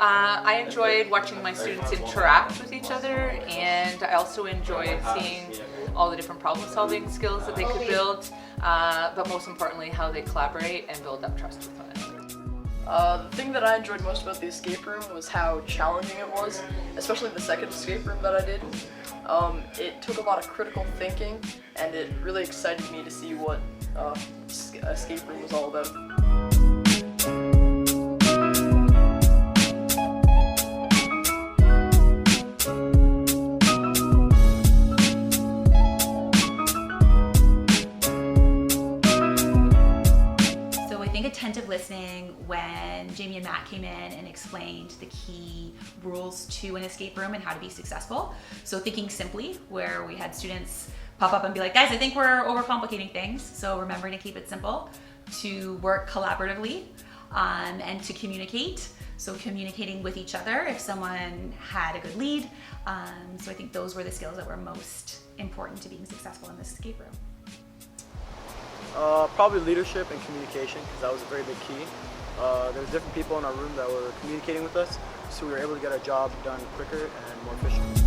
I enjoyed watching my students interact with each other, and I also enjoyed seeing all the different problem-solving skills that they could build, but most importantly, how they collaborate and build up trust with one another. The thing that I enjoyed most about the escape room was how challenging it was, especially the second escape room that I did. It took a lot of critical thinking, and it really excited me to see what escape room was all about. Attentive listening when Jamie and Matt came in and explained the key rules to an escape room and how to be successful. So thinking simply, where we had students pop up and be like, guys, I think we're overcomplicating things. So remembering to keep it simple, to work collaboratively, and to communicate. So communicating with each other if someone had a good lead. So I think those were the skills that were most important to being successful in this escape room. Probably leadership and communication, because that was a very big key. There were different people in our room that were communicating with us, so we were able to get our job done quicker and more efficiently.